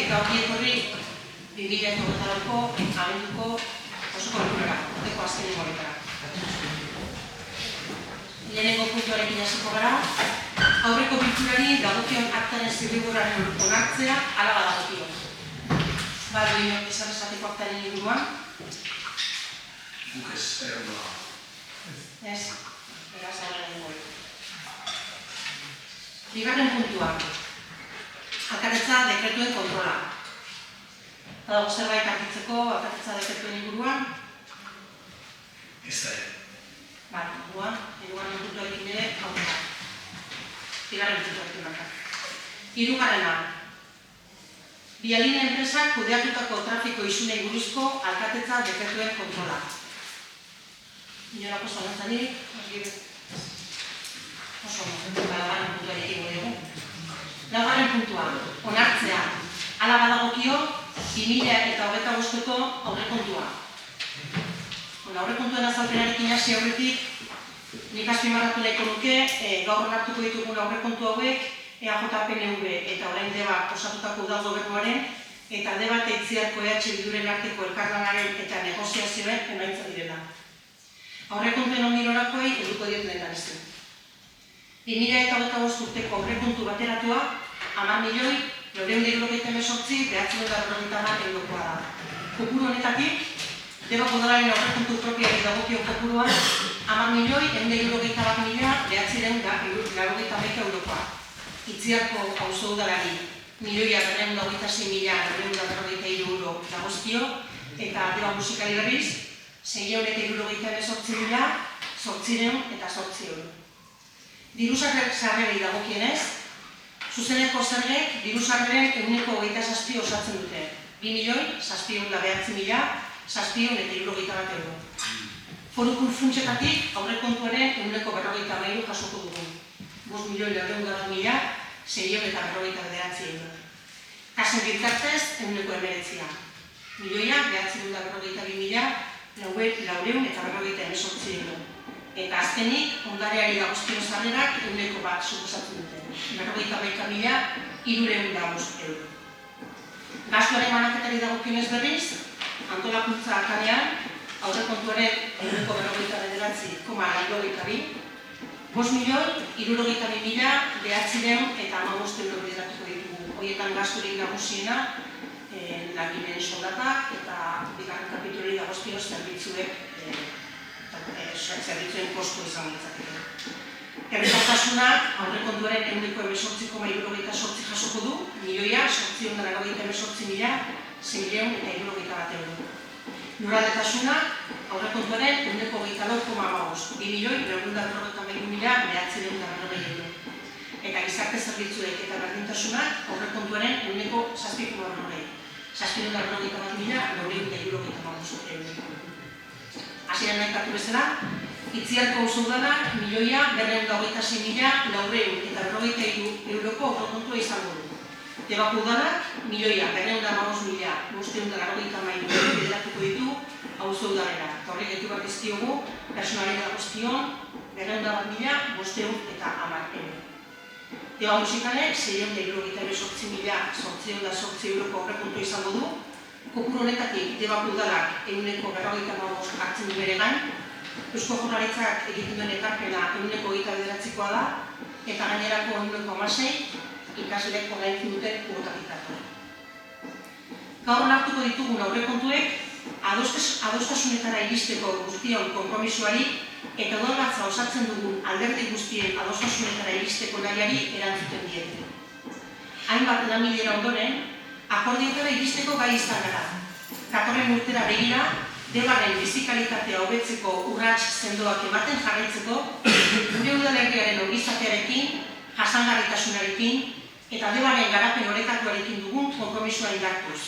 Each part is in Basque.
Eta hori etorri 2008ko abenduko osoko bilkurara, urteko azkeneko horretara. Lehenengo puntuarekin hasiko gara, aurreko bilkurari dagokion aktaren zirriborraren onartzea hala badagokio. Badu inok esan esateko aktaren inguruan? Guk ez, erroa. Ez, beraz aurrera dengo. Bigarren puntua. Alkatetza dekretuen kontrola. Badago zerbait argitzeko alkatetza dekretuen inguruan? Ez da ere. Inguruan puntuarekin ere aurrera. Bigarren puntuarekin bakar. Hirugarrena. Bialine enpresak kudeatutako trafiko isunei buruzko alkatetza dekretuen kontrola. Inolako zalantzarik? Oso, bigarren puntuarekin dugu. Laugarren puntua, onartzea. Hala badagokio, 2025ko aurrekontua. Aurrekontuen azalpenarekin hasi aurretik, nik azpimarratu nahiko nuke, gaur onartuko ditugun aurrekontu hauek, EAJ-PNV eta orain DEBak osatutako udal gobernuaren, eta DEBak eta Itziarko Bilduren arteko elkarlanaren eta negoziazioen emaitza direla. Aurrekontuen ongi norakoei helduko diot lehendabizi. 2025 urteko aurrekontu bateratua, 10.978.940 eurokoa da. Kopuru honetatik, DEBak udalaren aurrekontu propioari dagokion kopuruan, 10.191.980 eurokoa. Itziarko auzo udalari, 1.926.943 euro dagozkio, eta DEBak musikali berriz, 678.808 euro. Diru sarrerei dagokienez, zuzeneko zergek diru sarreren 27% osatzen dute. 2.709.771 euro. Foru funtsetatik aurrekontuaren 43% jasoko dugu. 5.909.649 euro. Kasen bitartez 19%. 1.942.418 euro. Eta azkenik, ondareari dagozkion sarrerak 1% suposatzen dute. 41.305 euro. Gastuaren banaketari dagokionez berriz, antolakuntza akanean, aurrekontuaren 149.982, 5.062.915 euro bideratuko ditugu. Horietan gasturik nagusiena, langileen soldatak eta bigarren kapitulei dagozkion zerbitzuen kostu izan ditzakete. Herritartasunak aurrekontuaren 18,78 jasoko du, 1.698.600 euro. Lurraldetasunak aurrekontuaren 24,5, 2.942.940 euro. Eta gizarte zerbitzuek eta berdintasunak aurrekontuaren 7,40, 741.950 euro. Hasieran aipatu bezala, Itziarko auzo udalak 1.226.440 euroko aurrekontua izango du. Debako udalak 1.215.583 euro bideratuko ditu auzo udalera. Eta horrek gehitu bat ezkiogu, personalera dagozkion 101.510 euro. Deba musikalek 678.818 euroko aurrekontua izango du. Kopuru honetatik Debako udalak 145 hartzen du bere gain, Eusko Jaurlaritzak egiten duen ekarpena 129koa da, eta gainerako 116 ikasleek ordaintzen duten kuotatik. Gaur onartuko ditugun aurrekontuek adostasunetara iristeko guztion konpromisoari eta udalbatza osatzen dugun alderdi guztien adostasunetara iristeko nahiari erantzuten diete. Hainbat lanbidera ondoren, akordiotara iristeko gai izan gara. Datorren urtera begira, Debaren bizikalitatea hobetzeko urrats sendoak ematen jarraitzeko, gure udalerriaren ekologiarekin, jasangarritasunarekin eta Debaren garapen orekatuarekin dugun konpromisoa indartuz.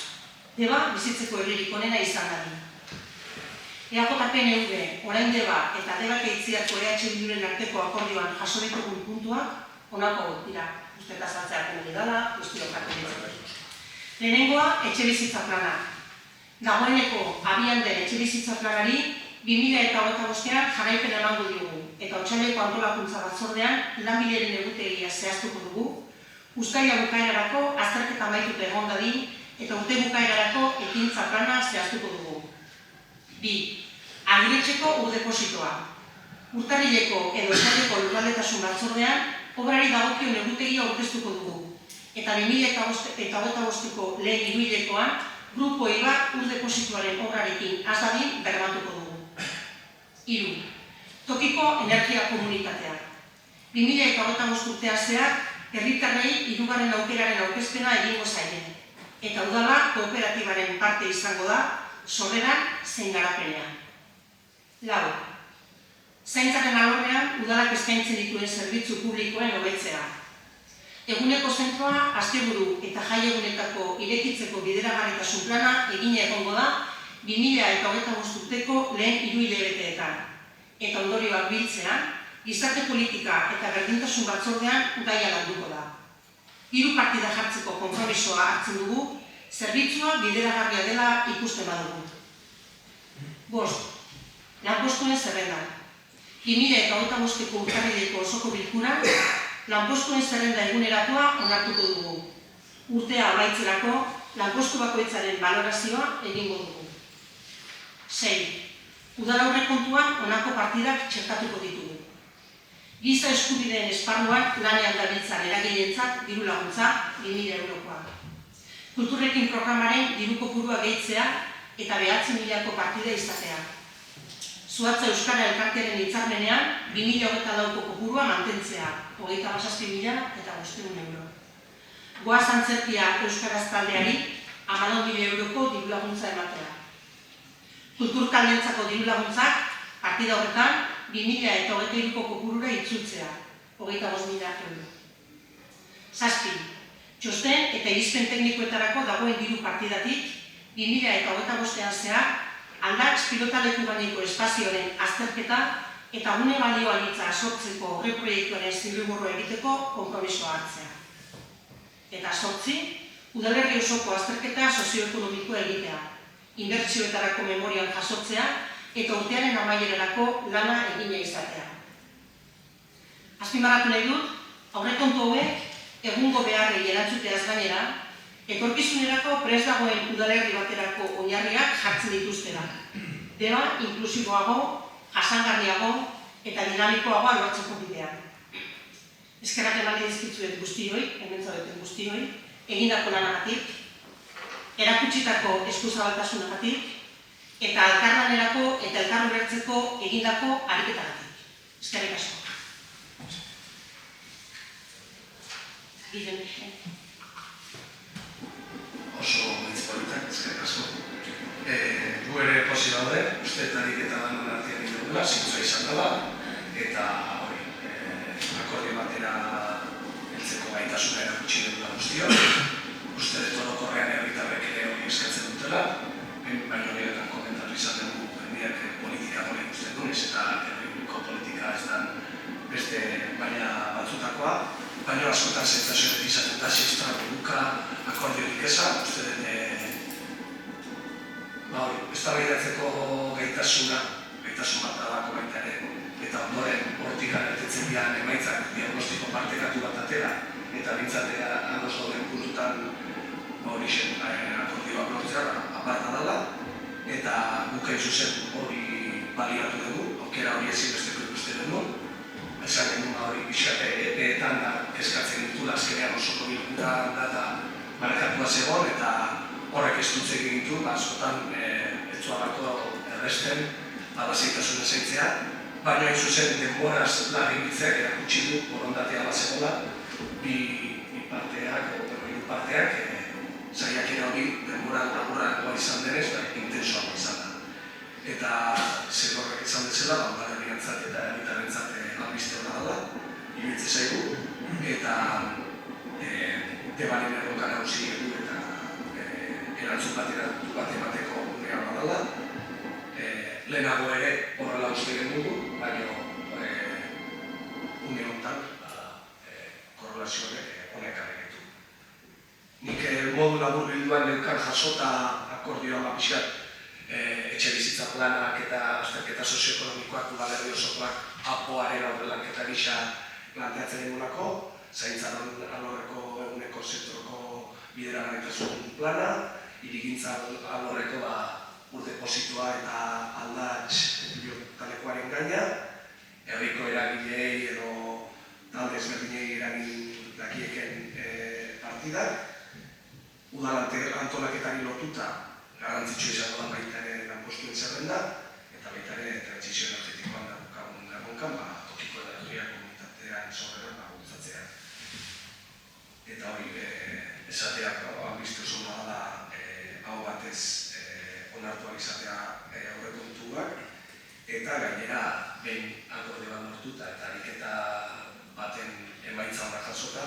Deba bizitzeko herririk onena izan dadin. EAJ-PNV, orain Deba eta Debak eitziako Bilduren arteko akordioan jaso ditugun puntuak honako dira. Uste eta saltzeak egin dela, guztiok hartu ditzak. Lehenengoa, etxebizitza plana. Dagoeneko abian den etxebizitza planari 2025an jarraipen emango diogu eta otsaileko antolakuntza batzordean lanbileren egutegia zehaztuko dugu, uztaila bukaerarako azterketa amaituta egon dadin eta urte bukaerarako ekintza plana zehaztuko dugu. 2. Agiretxeko urdepositoa. Urtarrileko edo estaileko lurraldetasun batzordean obrari dagokion egutegia aurkeztuko dugu eta 2025ko lehen hiruhilekoan Grupo Ibar urdepositoaren obrarekin azadin bermatuko dugu. 3. Tokiko energia komunitatea. 2025 urtea zehar, herritarrei hirugarren aukeraren aurkezpena egingo zaie, eta udala kooperatibaren parte izango da, sorreran zein garapenean. 4. Zaintzaren alorrean udalak eskaintzen dituen zerbitzu publikoen hobetzea. Eguneko zentroa asteburu eta jaiegunetako irekitzeko bideragarritasun plana egina egongo da 2025 urteko lehen hiruhilebeteetan. Eta ondorioak biltzean, gizarte politika eta berdintasun batzordean gaia landuko da. 3 partida jartzeko konpromisoa hartzen dugu, zerbitzua bideragarria dela ikusten badugu. 5. Lanpostuen zerrenda. 2025ko urtarrileko osoko bilkuran, lanpostuen zerrenda eguneratua onartuko dugu. Urtea amaitzerako lanpostu bakoitzaren balorazioa egingo dugu. 6. Udal aurrekontuan honako partidak txertatuko ditugu. Giza eskubideen esparruan lanean dabiltzan eragilentzat diru laguntza 2.000 eurokoa. Kulturrekin programaren diru kopurua gehitzea eta 9.000ko partida izatea. Zuhatza Euskara Elkartearen hitzarmenean 2024ko kopurua mantentzea, 27.000 eta 500 euro. Goaz antzerkia Euskaraz taldeari 14.000 euroko diru laguntza ematea. Kultur taldeentzako diru laguntzak partida horretan 2023ko kopurura itzultzea, 25.000 euro. 7. Txosten eta irizpen teknikoetarako dagoen diru partidatik 2025ean zehar aldatz pilotaleku gaineko espazioaren azterketa eta gune balioanitza sortzeko horre proiektuaren zirriborroa egiteko konpromisoa hartzea. Eta 8. Udalerri osoko azterketa sozioekonomikoa egitea, inbertsioetarako memorian jasotzea eta urtearen amaierarako lana egina izatea. Azpimarratu nahi dut, aurrekontu hauek egungo beharrei erantzuteaz gainera, etorkizunerako prest dagoen udalerri baterako oinarriak jartzen dituztela. Deba inklusiboago, jasangarriago eta dinamikoagoa lortzeko bidean. Eskerrak eman dizkizuet guztioi, hemen zaudeten guztioi, egindako lanagatik, erakutsitako eskuzabaltasunagatik eta elkarlanerako eta elkarrubertzeko egindako ariketagatik. Eskerrik asko. Oso hitz politak, eskerrik asko. Gu ere posi daude, usteetarik eta danon artean dugula, zintzoa izan dela, eta hori, akordio batera heltzeko gaitasuna erakutsi dugula guztio. Uste dut orokorrean herritarrek ere hori eskatzen dutela, baina horietan komentarri izan dugu jendeak politika hori ikusten duen, eta herriko politika ez da beste baina batzutakoa, baina askotan sentsazioak izaten da sistema buka akordiorik eza, uste dut eztabaidatzeko gaitasuna, gaitasun bat dalako baita ere, eta ondoren hortik agertetzen dian emaitzak diagnostiko partekatu bat atera, eta bintzatea ados dauden puntutan hori akordioak lortzea aparta dela, eta guk zuzen hori baliatu dugu, aukera hori ezinbesteko ikusten dugu, esan genuen hori pixate epeetan da kezkatzen ditula azkenean osoko bilkuran da eta markatua zegoen eta horrek ez dutze egin ditu, askotan etzuarako erresten alazeitasun ezaitzea, baina hain zuzen denboraz lagin bitzeak erakutsi du borondatea bazegoela, bi parteak, hiru parteak, saiakera hori denbora laburragoa izan denez, intensoagoa izan da. Eta zer horrek izan bezala, udalerrientzat eta herritarrentzat albiste hona dela, ibiltze zaigu, eta Debaren erronka nagusi edu eta erantzun bat emateko unea badala. Lehenago ere horrela uste gendugu, baina une honetan korrelazio honek arregetu. Nik modu labur bilduan neukan jasota akordioa pixkat etxe bizitza planak eta azterketa sozioekonomikoak udalerri osokoak APOaren aurrelanketa gisa planteatzen egulako, zaintzan alorreko eguneko sektoroko bideragarritasun plana, hirigintza alorreko ur-depositua eta aldatx biotalekoaren gaina, herriko eragileei edo talde ezberdinei eragin dakieken partidak, udal antolaketari lotuta garrantzitsua izango da baita ere lanpostuen zerrenda, eta baita ere trantsizio energetikoan daukagun erronkan, tokiko energia komunitatean sorreran bultzatzea. Eta hori, esateak albiste oso da hau batez onartuak izatea aurrekontuak, eta gainera behin akorde bat lortuta eta ariketa baten emaitza honak jasota,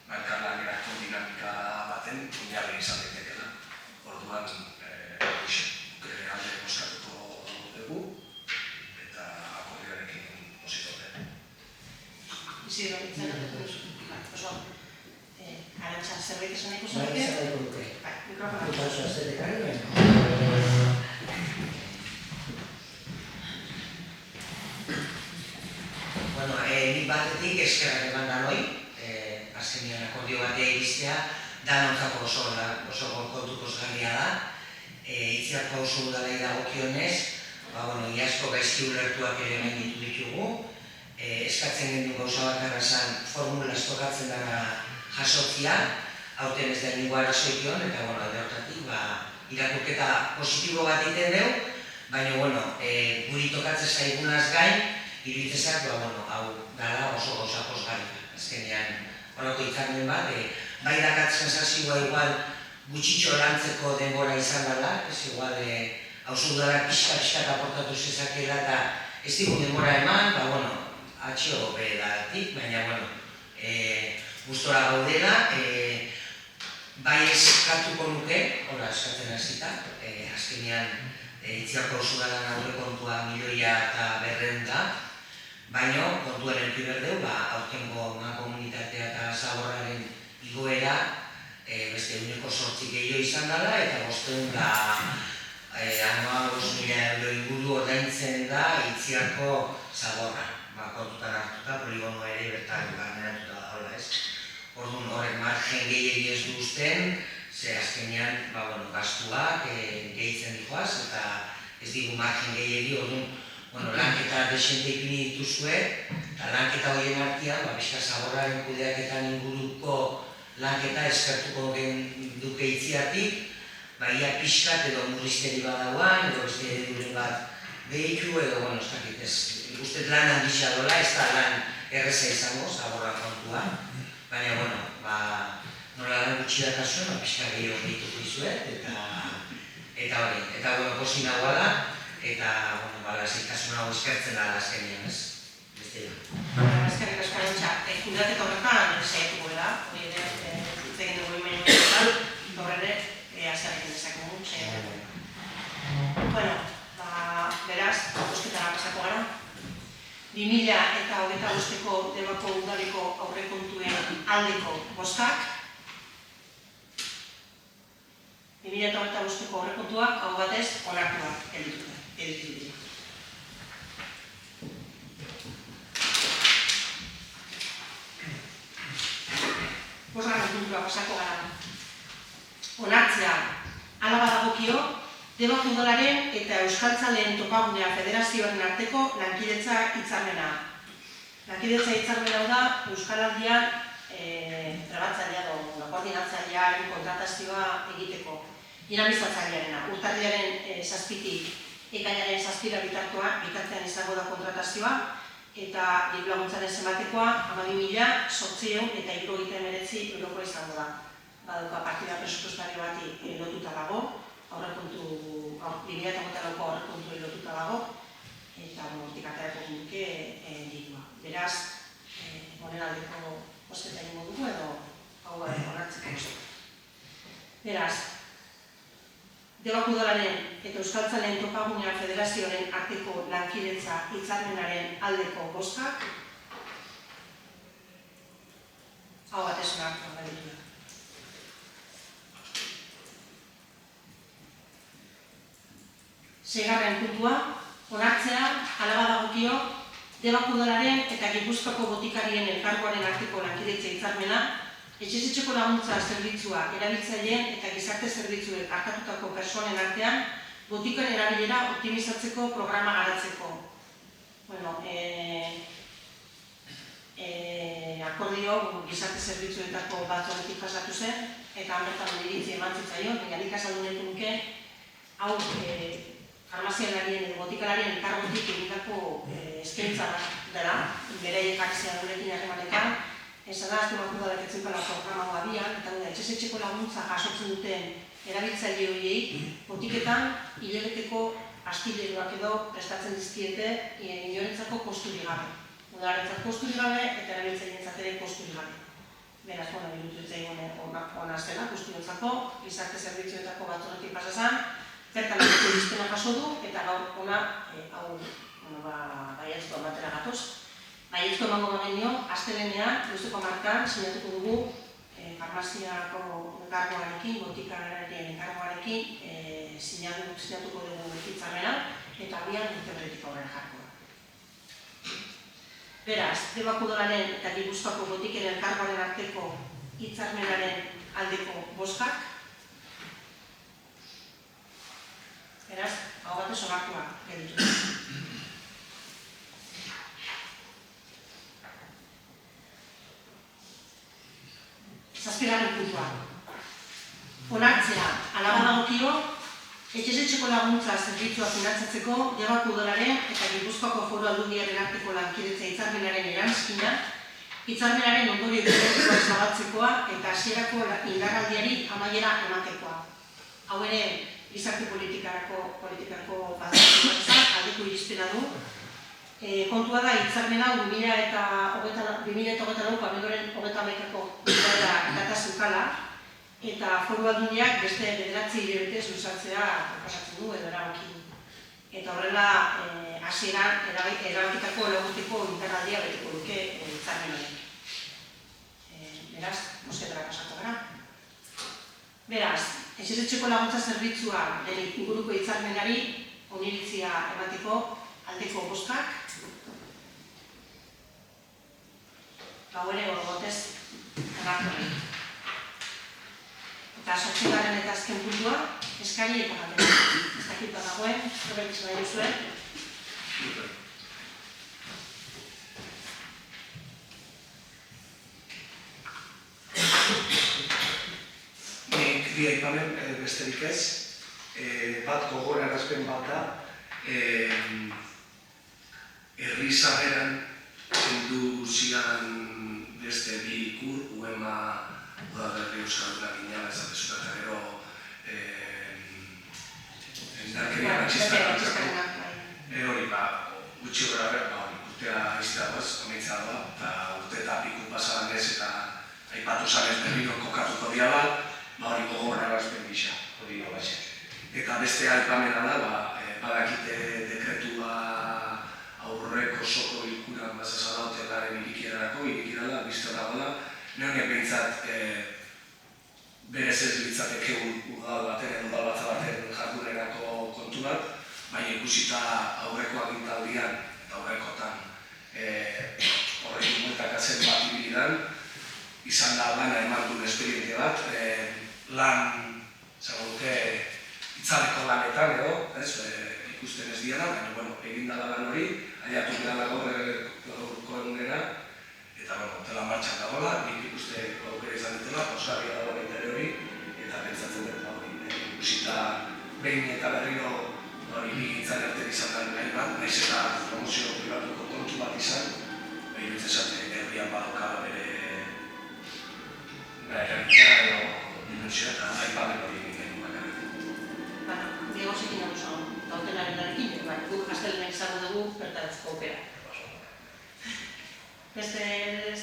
elkarlanerako dinamika baten oinarri izan daitekela. Orduan, alde boskatuko dugu eta akordioarekin posito den. Isidro, oso, Arantxa, zerbait esan nahiko zen? Bai, esan nahiko duke. Bai, mikrofona. Eta oso azetekari, baina. Bueno, nik batetik eskerrak eman danoi, azkenean akordio batea iristea, danontzako oso kontu pozgarria da. Itziarko oso udalei dagokionez, iazko gaizki ulertuak ere gainditu ditugu. Eskatzen gendu gauza bakarra zen formula estokatzen dara jasotzia, aurten ez da inigo arazoikion, eta hortatik irakurketa positibo bat iten dugu, baina guri tokatzen zaigunaz gain, iruditzezak hau dala oso gauza pozgarria. Azkenean, horako hitzarmen bat, bai dakat sensazioa igual gutxitxo lantzeko denbora izan dela, ez igual hauzu udalak pixka aportatu zezakela eta ez digun denbora eman, atxio bedatik, baina gustora gaudela, bai eskatuko nuke, hora eskatzen hasita, azkenean Itziarko Usugaran aurrekontua 1.900.000 da, baina kontuan eduki behar dugu, aurtengo mankomunitatea eta zaborraren igoera beste 8% gehiago izan dela, eta 500.000 euro inguru ordaintzen da Itziarko zaborra. Kontutan hartuta, poligonoa ere bertan garneratuta da hola ez. Orduan horrek margen gehiegi ez du uzten, ze azkenean gastuak gehitzen dihoaz, eta ez digu margen gehiegi, orduan lanketa desente ipini dituzue, eta lanketa horien artean, pixka zaborraren kudeaketan inguruko lanketa eskertuko duke Itziartik, ia pixkat edo murrizteri badauan, edo beste eduren bat behitu, edo ez dakit ez. Usted lan handixea dola, ez da lan erreza izango, zaborra kontua, baina, nola lan gutxi dakazuen, pixka gehiago behituko izuet, eta hori, eta posi nagoa da, eta, zikasuna hau eskertzen da azkenean, ez? Beste da. Eskerrik asko Arantxa, kudeaketa horretan saiatuko gara, hori ere, egin dugu imen horretan, horre ere, azkarrekin dezakegu, saiatuko. Beraz, bosketara pasako gara. 2025ko Debako udaleko aurrekontuen aldeko bozkak. 2025ko aurrekontuak hau batez onartuak gelditu dira. Bosgarren puntua pasako gara. Onartzea hala badagokio, Debako udalaren eta Euskaltzaleen Topagunea Federazioaren arteko lankidetza hitzarmena. Lankidetza hitzarmena da Euskaraldian trebatzailean edo koordinatzailearen kontratazioa egiteko dinamizatzailearena. Urtarrilaren 7tik ekainaren 7ra bitartean izango da kontratazioa eta diru-laguntzaren zenbatekoa 12.879 eurokoa izango da. Badauka partida presupuestario bati lotuta dago, aurrekontu 2024ko aurrekontuei lotuta dago, eta hortik aterako duke dirua. Beraz, honen aldeko bozketa egingo dugu edo hau onartzeko. Beraz, Debako Udalaren eta Euskaltzaleen Topagunea Federazioaren arteko lankidetza hitzarmenaren aldeko bozkak hau batez onartu gaitu da. Seigarren puntua, onartzea hala badagokio Debako Udalaren eta Gipuzkoako botikarien elkargoaren arteko lankidetza hitzarmena etxez-etxeko laguntza zerbitzua erabiltzaileen eta gizarte zerbitzuek hartatutako pertsonen artean botikaren erabilera optimizatzeko programa garatzeko. Akordio gizarte zerbitzuetako batzordetik pasatu zen eta hanbertan iritzi eman zitzaion, baina nik azaldu nahi nuke hau farmazialarien edo botikalarien elkargotik egindako eskaintza dela, beraiek akzia durekin harremanetan, esan da, Debako Udalak etzukala programa abian, eta etxez-etxeko laguntza jasotzen duten erabiltzaile horiei, botiketan hilabeteko astileroak edo prestatzen dizkiete inorentzako kosturik gabe. Udalarentzat kosturik gabe eta erabiltzaileentzat ere kosturik gabe. Beraz, iruditu zitzaigun ona zela, guztiontzako, gizarte zerbitzuetako batzordetik pasa zen, bertan izpena jaso du, eta gaur ona hau baiezko ematera gatoz. Baiezko emango bagenio, astelehenean, goizeko 10:00 sinatuko dugu farmaziako enkargoarekin, botikararen enkargoarekin sinatuko dugu hitzarmena, eta abian urteurretik aurrera jarko da. Beraz, Debako Udalaren eta Gipuzkoako botikaren enkargoaren arteko hitzarmenaren aldeko bozkak. Beraz, hau batez onartua gelditu da. Zazpigarren puntua. Onartzea hala badagokio, etxez-etxeko laguntza zerbitzua finantzatzeko Debako Udalaren eta Gipuzkoako Foru Aldundiaren arteko lankidetza hitzarmenaren eranskina, hitzarmenaren ondorio ekonomikoa zabaltzekoa eta hasierako indarraldiari amaiera ematekoa. Hau ere, gizarte politikako aldeko irizpena du. Kontua da, hitzarmena 2024ko abenduaren 31ko data zeukala, eta Foru Aldundiak beste 9 hilabetez luzatzea proposatzen du edo erabaki du. Eta horrela, hasieran erabakitako laguteko indarraldia beteko duke hitzarmen horiek. Beraz, bozketara pasako gara. Beraz, etxez-etxeko laguntza zerbitzua den inguruko hitzarmenari oniritzia emateko aldeko bozkak. Hau ere gotez onartu nahi. Eta 8. eta azken puntua, eskari eta galdera. Ez dakit bat dagoen, horrek izan nahi duzuen. Nik bi aipamen besterik ez, bat gogorarazpen bat da, herri sarreran zendu zian beste bi ikur, UEMA Udaberri Euskal Lagina, ezatezuta eta gero endarkeria matxista hori gutxi gara urtea iztea goz, amaitza da, eta urte eta piku pasadan ez eta aipatu zanez berriro kokatuko diala, hori gogorarazpen gisa, hori horaxe. Eta beste aipamena da, badakite dekretua aurreko soko bilkuran bazazala hotelaren irikirala, bizto dago da, nehonek behintzat berez ez litzateke udal baten jardunerako kontu bat, baina ikusita aurreko agintaldian eta aurrekotan horrekin muetakatzen bat ibilidan, izan da lana eman duen esperiente bat, lan, zagoduke, itzaleko lanetan edo, ikusten ez diana, baina egin dala lan hori, aiatu dela gaurkoen gena, eta hotela martxan dagoela, nik ikuste aukera izan dutela, posgarria dago baita ere hori, eta pentsatzen dut ikusita behin eta berriro bigintzan erten izan da nahi bat, nahiz eta promozio pribatuko kontu bat izan, iruditzen zate herrian badokala bere eragina edo dimensioa eta aipamen hori egin bakarrik. Diego zekin hau zon, dautenaren darekin, guk astelenak izango dugu bertarazko opera. Beste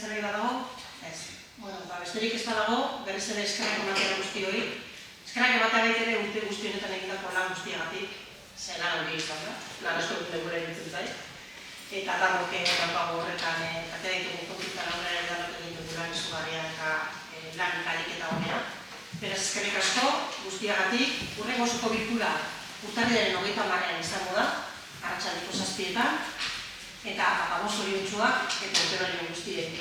zerbait badago? Ez. Bueno, besterik ez badago, berriz ere eskerrak ematea guztioi. Eskerrak ematea baita ere urte guzti honetan egindako lan guztiagatik. Ze lan hori izan da, lan asko dut legura egitzen zait. Eta danok daukago horretan atera ditugu kontutan aurrera danok egin dugu lan izugarria eta lan ikalik eta honea. Beraz eskerrik asko guztiagatik, hurrengo osoko bilkura urtarrilaren 30ean izango da, arratsaldeko 7etan, eta akabamos zoriontsuak eta urte berri guztiek.